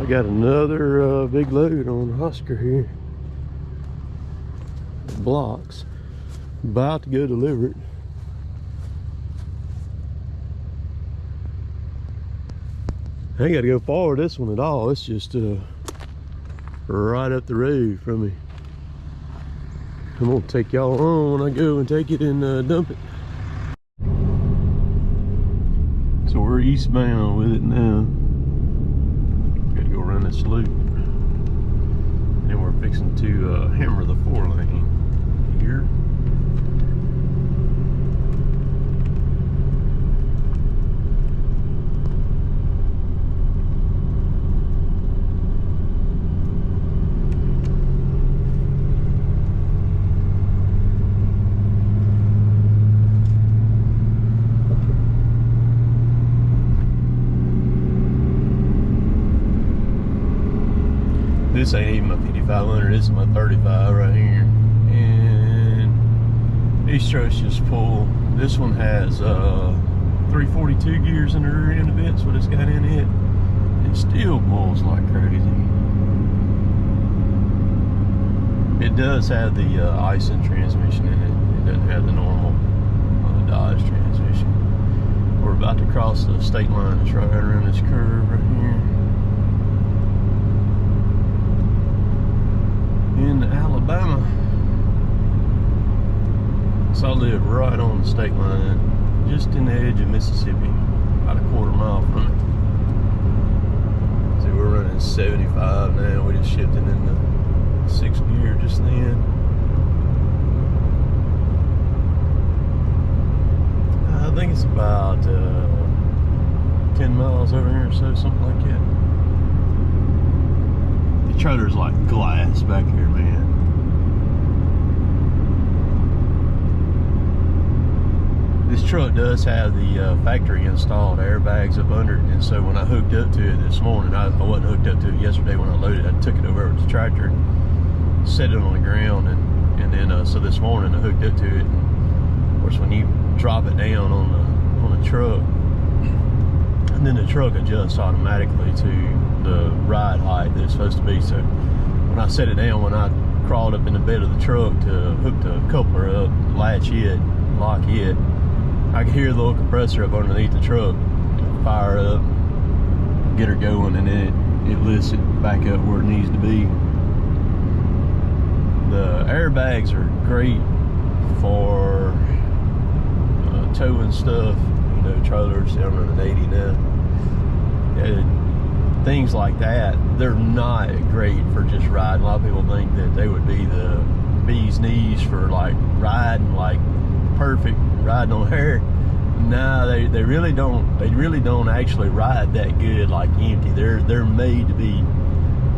I got another big load on Oscar here. Blocks. About to go deliver it. I ain't got to go forward this one at all. It's just right up the road from me. I'm gonna take y'all on when I go and take it and dump it. So we're eastbound with it now. Gotta go run this loop. And we're fixing to hammer the 4-lane here. This ain't even my 5500, this is my 35 right here. And these trucks just pull. This one has 342 gears in the rear end of it, so it's got in it. It still pulls like crazy. It does have the Ison transmission in it. It doesn't have the normal Dodge transmission. We're about to cross the state line. It's right around this curve right here. In Alabama. So I live right on the state line, just in the edge of Mississippi, about a quarter mile from it. See, we're running 75 now. We just shifted into 6th gear just then. I think it's about 10 miles over here or so, something like that. The trailer's like glass back here, man. This truck does have the factory installed airbags up under it, and so when I hooked up to it this morning, I wasn't hooked up to it yesterday when I loaded it. I took it over to the tractor, set it on the ground, and then so this morning I hooked up to it. And of course, when you drop it down on the truck, and then the truck adjusts automatically to the ride height that it's supposed to be. So when I set it down, when I crawled up in the bed of the truck to hook the coupler up, latch it, lock it, I could hear the little compressor up underneath the truck fire up, get her going, and then it lifts it back up where it needs to be. The airbags are great for towing stuff, you know, trailers. I'm running 80 now. Things like that, they're not great for just riding. A lot of people think that they would be the bee's knees for like riding, like perfect riding on air. No, they really don't. They really don't actually ride that good like empty. They're made to be.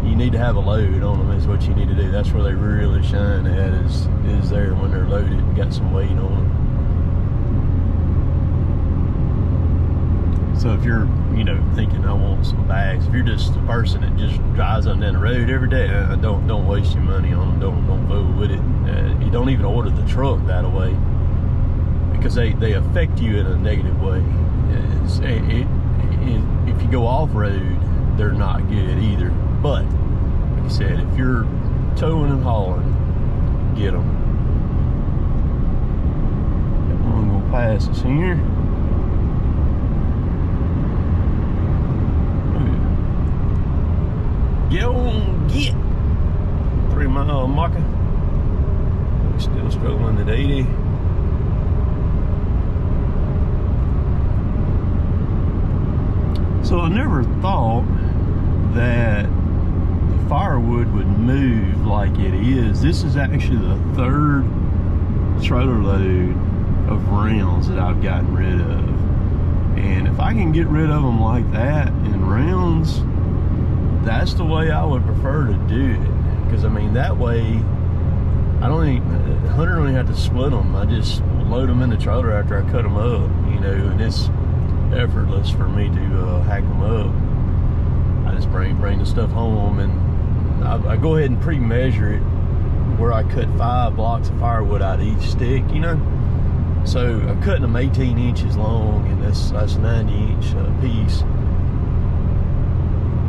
You need to have a load on them is what you need to do. That's where they really shine at is there when they're loaded and got some weight on them. So if you're, you know, thinking I want some bags, if you're just a person that just drives up and down the road every day, don't waste your money on them. Don't fool with it. You don't even order the truck that way because they affect you in a negative way. If you go off road, they're not good either. But like I said, if you're towing and hauling, get them. I'm gonna pass this here. Get 3 mile marker. We're still struggling at 80. So I never thought that the firewood would move like it is. This is actually the 3rd trailer load of rounds that I've gotten rid of. And if I can get rid of them like that in rounds, that's the way I would prefer to do it. Because I mean, that way Hunter don't even have to split them. I just load them in the trailer after I cut them up, you know, and it's effortless for me to hack them up. I just bring the stuff home, and I go ahead and pre-measure it where I cut 5 blocks of firewood out of each stick, you know. So I'm cutting them 18 inches long, and that's 90-inch piece.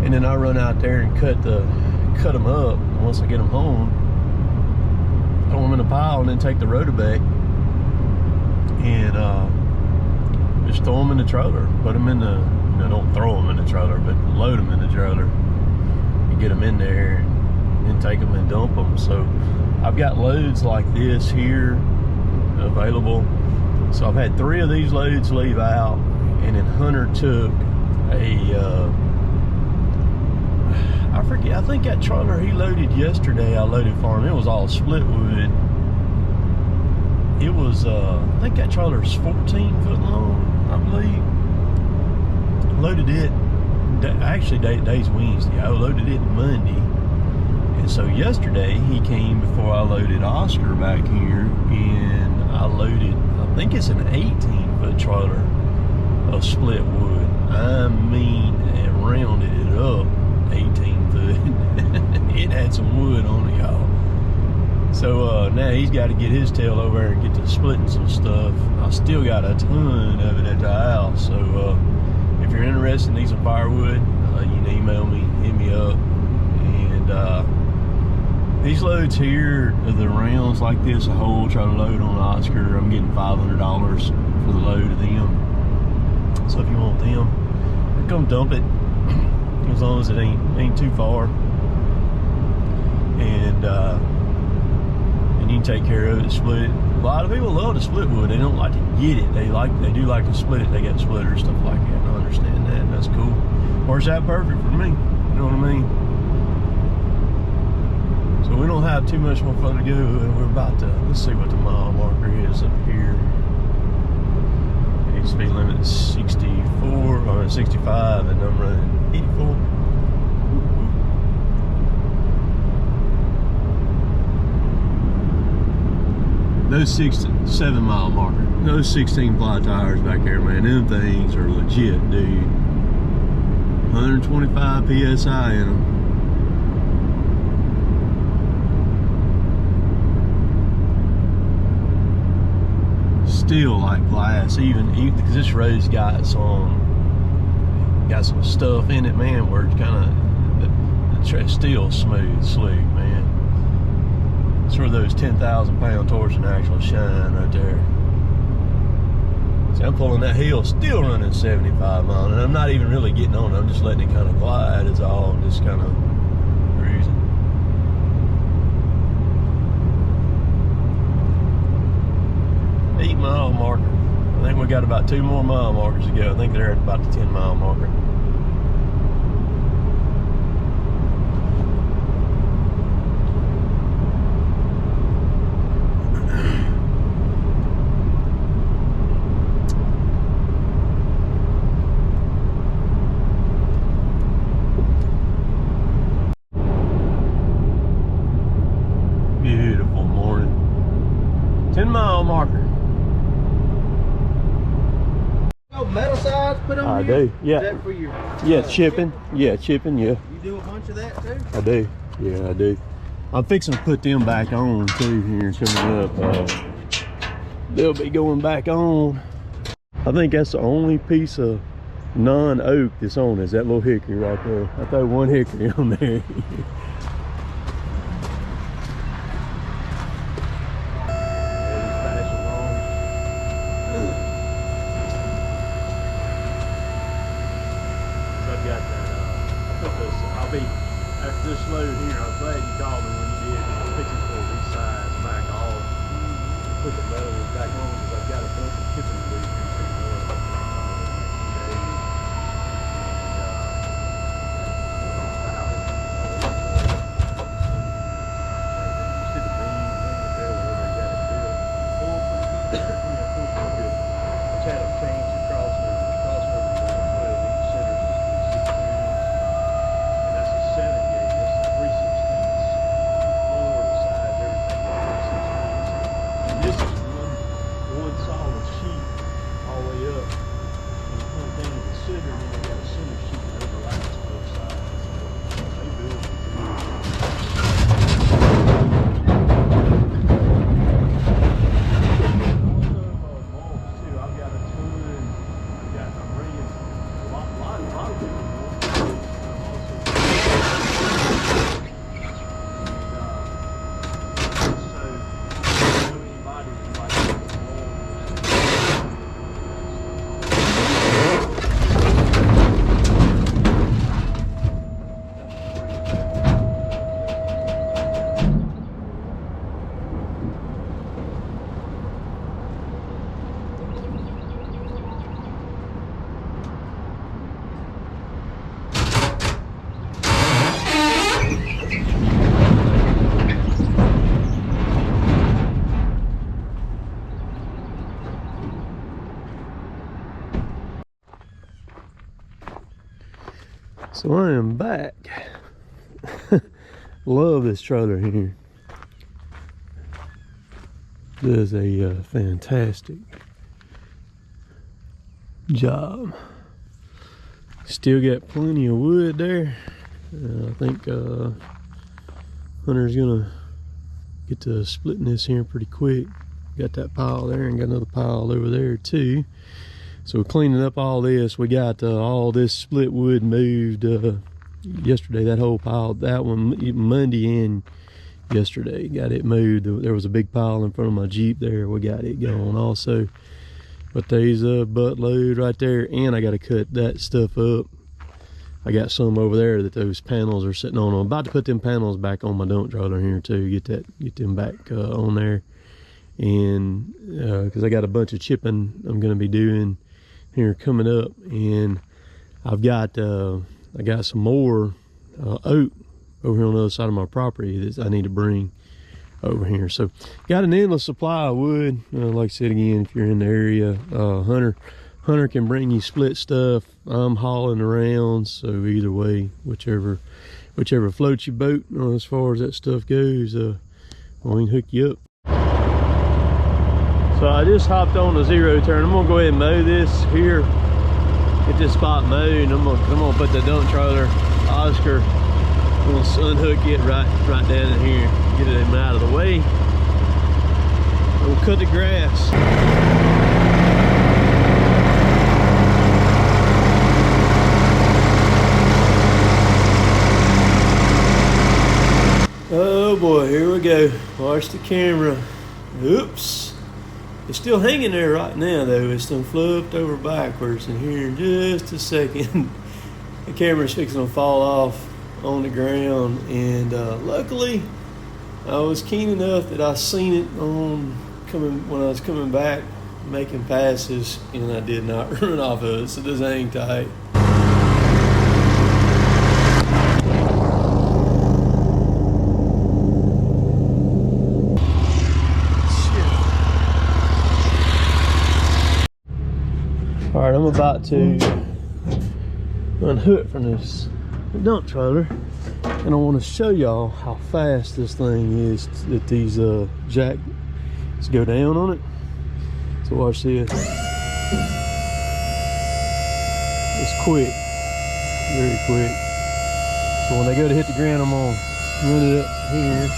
And and then I run out there and cut them up. And once I get them home, throw them in a pile, and then take the rotor back and just throw them in the trailer. Put them in the, you know, don't throw them in the trailer, but load them in the trailer and get them in there, and then take them and dump them. So I've got loads like this here available. So I've had 3 of these loads leave out, and then Hunter took I forget, I think that trailer he loaded yesterday, I loaded for him. It was all split wood. It was, I think that trailer's 14 foot long, I believe. Loaded it, actually today's Wednesday. I loaded it Monday. And so yesterday he came before I loaded Oscar back here, and I loaded, I think it's an 18 foot trailer of split wood. I mean, it rounded it up 18 foot. It had some wood on it, y'all. So now he's got to get his tail over there and get to splitting some stuff. I still got a ton of it at the house. So if you're interested in some firewood, you can email me, hit me up. And these loads here, the rounds like this, a whole try to load on Oscar, I'm getting $500 for the load of them. So if you want them, come dump it, as long as it ain't too far. And you can take care of it, split it. A lot of people love to split wood. They don't like to get it. They do like to split it. They got splitters, stuff like that. And I understand that, and that's cool. Works out perfect for me. You know what I mean? So we don't have too much more further to go. We're about to, let's see what the mile marker is up here. Speed limit is 64 or 65, and I'm running 84. Those 7 mile marker, those 16 ply tires back there, man, them things are legit, dude. 125 PSI in them. Still like glass, even because this road's got some stuff in it, man, where it's kind of the still smooth, slick, man. It's where those 10,000 pound torsion actually shine right there. See, I'm pulling that hill, still running 75 miles, and I'm not even really getting on it. I'm just letting it kind of glide. Is all. I'm just kind of cruising. Mile marker. I think we got about 2 more mile markers to go. I think they're at about the 10 mile marker. Beautiful morning. 10 mile marker. Metal sides put on I here? do, yeah. Is that for your Chipping. Yeah, chipping, yeah. You do a bunch of that too? I do. Yeah, I do. I'm fixing to put them back on too here coming up. They'll be going back on. I think that's the only piece of non-oak that's on is that little hickory right there. I throw one hickory on there. After this load here, I was glad you called me when you did. I was fixing to pull these sides back off, put the metal back on because I've got a bunch of chipping to do here. So I am back. Love this trailer here. Does a fantastic job. Still got plenty of wood there. I think Hunter's gonna get to splitting this here pretty quick. Got that pile there and got another pile over there too. So cleaning up all this, we got all this split wood moved yesterday. That whole pile, that one Monday and yesterday, got it moved. There was a big pile in front of my Jeep there. We got it going also. But there's a buttload right there, and I got to cut that stuff up. I got some over there that those panels are sitting on. I'm about to put them panels back on my dump trailer here too. Get them back on there, and because I got a bunch of chipping I'm going to be doing here coming up, and I got some more oak over here on the other side of my property that I need to bring over here. So got an endless supply of wood. Like I said again, if you're in the area, Hunter can bring you split stuff. I'm hauling around, so either way, whichever floats your boat as far as that stuff goes, we can hook you up. So I just hopped on the zero turn. I'm gonna go ahead and mow this here, get this spot mowed, and I'm gonna put the dump trailer, Oscar, I'm gonna unhook it right down in here, get it out of the way. We'll cut the grass. Oh boy, here we go. Watch the camera. Oops. It's still hanging there right now though. It's done flipped over backwards, and here in just a second the camera's fixing to fall off on the ground, and luckily I was keen enough that I seen it when I was coming back making passes, and I did not run off of it, so this hang tight. Alright, I'm about to unhook from this dump trailer, and I want to show y'all how fast this thing is that these jacks go down on it. So watch this. It's quick, very quick. So when they go to hit the ground, I'm gonna run it up here.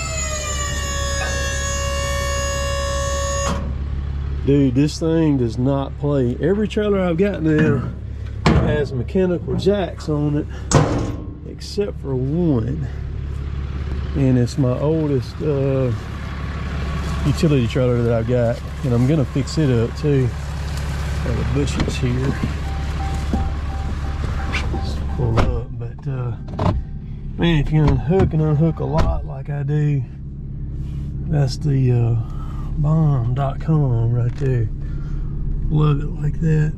Dude, this thing does not play. Every trailer I've got now has mechanical jacks on it, except for one. And it's my oldest utility trailer that I've got. And I'm gonna fix it up too. Got the bushes here. Just pull up, but man, if you unhook and unhook a lot like I do, that's the bomb.com right there. Love it like that.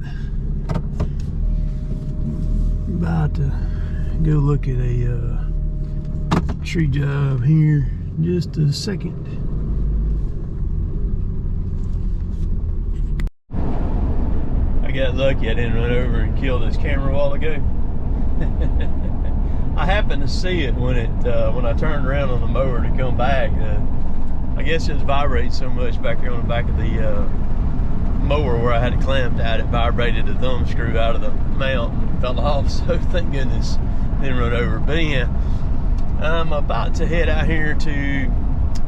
About to go look at a tree job here in just a second. I got lucky I didn't run over and kill this camera a while ago. I happened to see it when I turned around on the mower to come back. I guess it was vibrating so much back here on the back of the mower where I had it clamped out, it vibrated the thumb screw out of the mount and fell off, so thank goodness didn't run over. But yeah, I'm about to head out here to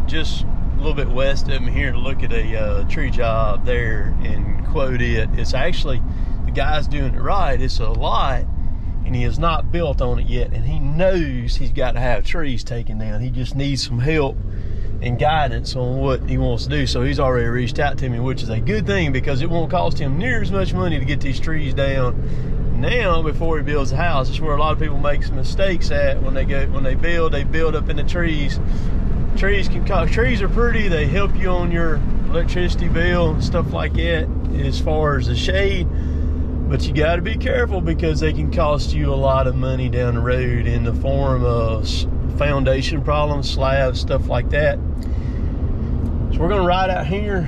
just a little bit west of me here to look at a tree job there and quote it. It's actually, the guy's doing it right. It's a lot, and he has not built on it yet, and he knows he's got to have trees taken down. He just needs some help and guidance on what he wants to do. So he's already reached out to me, which is a good thing, because it won't cost him near as much money to get these trees down now before he builds a house. It's where a lot of people make some mistakes at when they build up in the trees. Trees are pretty, they help you on your electricity bill and stuff like that as far as the shade, but you got to be careful because they can cost you a lot of money down the road in the form of foundation problems, slabs, stuff like that. So we're gonna ride out here.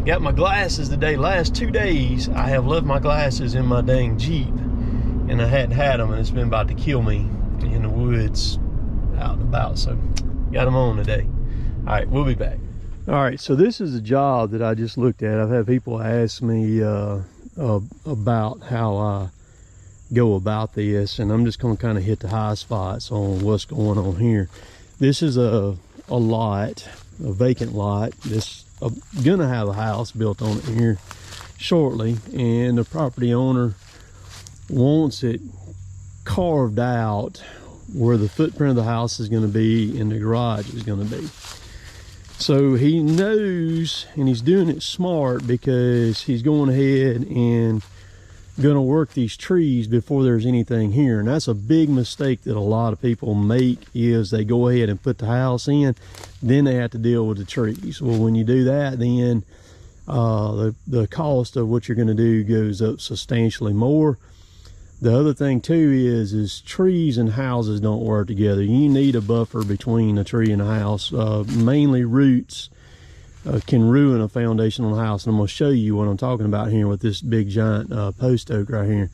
Got my glasses today. Last 2 days I have left my glasses in my dang Jeep, and I hadn't had them, and it's been about to kill me in the woods out and about. So got them on today. All right, we'll be back. All right, so this is a job that I just looked at. I've had people ask me about how I go about this, and I'm just going to kind of hit the high spots on what's going on here. This is a lot, a vacant lot. This gonna have a house built on it here shortly, and the property owner wants it carved out where the footprint of the house is going to be and the garage is going to be. So he knows, and he's doing it smart, because he's going ahead and going to work these trees before there's anything here. And that's a big mistake that a lot of people make, is they go ahead and put the house in, then they have to deal with the trees. Well, when you do that, then the cost of what you're going to do goes up substantially more. The other thing too is trees and houses don't work together. You need a buffer between a tree and a house. Mainly roots can ruin a foundation on a house, and I'm going to show you what I'm talking about here with this big giant post oak right here,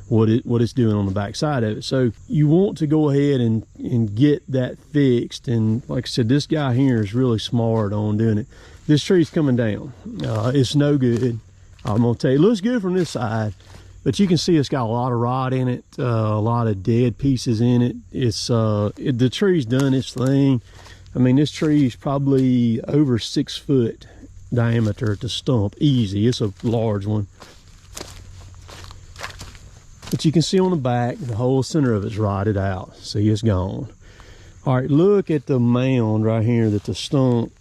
what it's doing on the back side of it. So you want to go ahead and get that fixed. And like I said, this guy here is really smart on doing it. This tree's coming down. It's no good. I'm going to tell you, it looks good from this side, but you can see it's got a lot of rot in it, a lot of dead pieces in it. It's the tree's done its thing. I mean, this tree is probably over 6 foot diameter at the stump, easy. It's a large one. But you can see on the back, the whole center of it's rotted out. See, it's gone. All right, look at the mound right here that the stump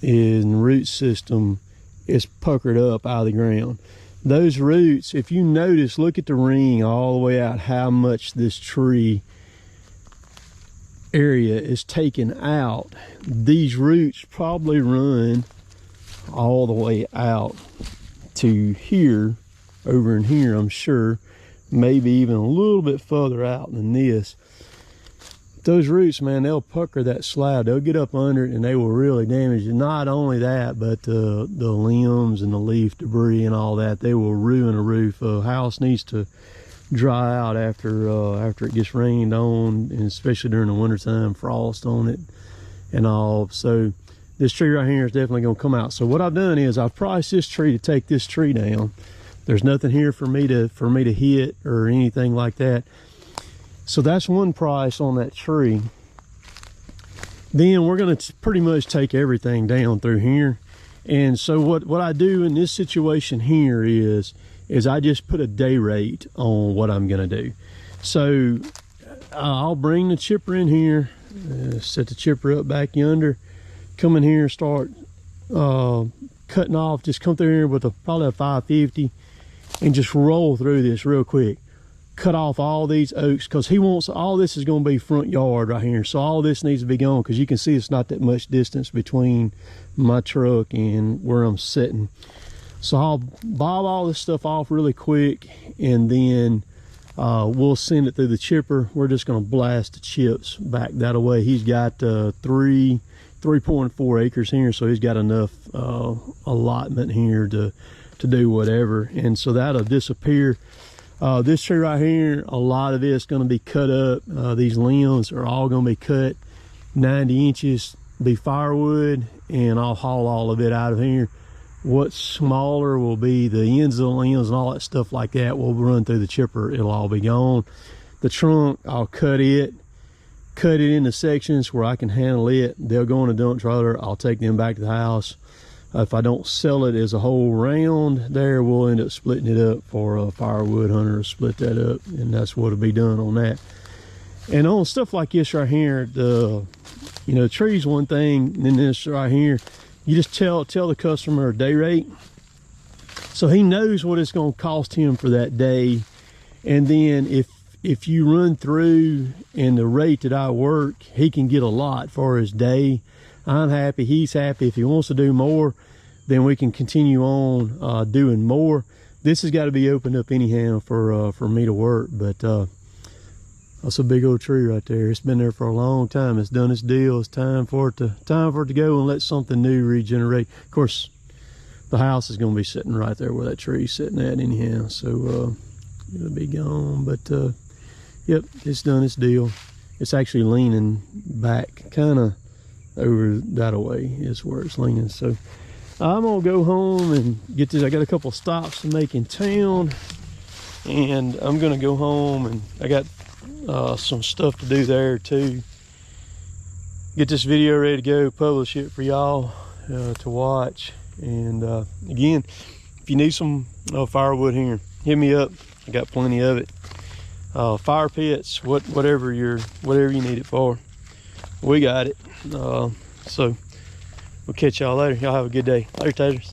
and root system is puckered up out of the ground. Those roots, if you notice, look at the ring all the way out, how much this tree area is taken out. These roots probably run all the way out to here, over in here, I'm sure, maybe even a little bit further out than this. Those roots, man, they'll pucker that slab. They'll get up under it and they will really damage it. Not only that, but the limbs and the leaf debris and all that, they will ruin a roof. A house needs to dry out after it gets rained on, and especially during the wintertime, frost on it and all. So this tree right here is definitely going to come out. So what I've done is I've priced this tree to take this tree down. There's nothing here for me to hit or anything like that. So that's one price on that tree. Then we're going to pretty much take everything down through here. And so what I do in this situation here is I just put a day rate on what I'm going to do. So I'll bring the chipper in here, set the chipper up back yonder, come in here and start cutting off. Just come through here with probably a 550 and just roll through this real quick. Cut off all these oaks, because he wants all this is going to be front yard right here. So all this needs to be gone, because you can see it's not that much distance between my truck and where I'm sitting. So I'll bob all this stuff off really quick, and then we'll send it through the chipper. We're just going to blast the chips back that way. He's got 3.4 acres here, so he's got enough allotment here to do whatever, and so that'll disappear. This tree right here, a lot of it's going to be cut up. These limbs are all going to be cut 90 inches, be firewood, and I'll haul all of it out of here. What's smaller will be the ends of the limbs and all that stuff like that will run through the chipper. It'll all be gone. The trunk, I'll cut it into sections where I can handle it. They'll go in a dump trailer. I'll take them back to the house. If I don't sell it as a whole round there, we'll end up splitting it up for a firewood hunter to split that up, and that's what'll be done on that. And on stuff like this right here, the tree's one thing, and then this right here, you just tell the customer a day rate, so he knows what it's going to cost him for that day. And then if you run through and the rate that I work, he can get a lot for his day. I'm happy, he's happy. If he wants to do more, then we can continue on doing more. This has got to be opened up anyhow for me to work, but that's a big old tree right there. It's been there for a long time. It's done its deal. It's time for it to go and let something new regenerate. Of course, the house is going to be sitting right there where that tree's sitting at anyhow. So it'll be gone. But yep, it's done its deal. It's actually leaning back, kind of over that way is where it's leaning. So I'm gonna go home and get this. I got a couple stops to make in town, and I'm gonna go home, and I got some stuff to do there too. Get this video ready to go, publish it for y'all to watch. And again, if you need some firewood here, hit me up. I got plenty of it. Fire pits, whatever you need it for, we got it. So we'll catch y'all later. Y'all have a good day. Later, taters.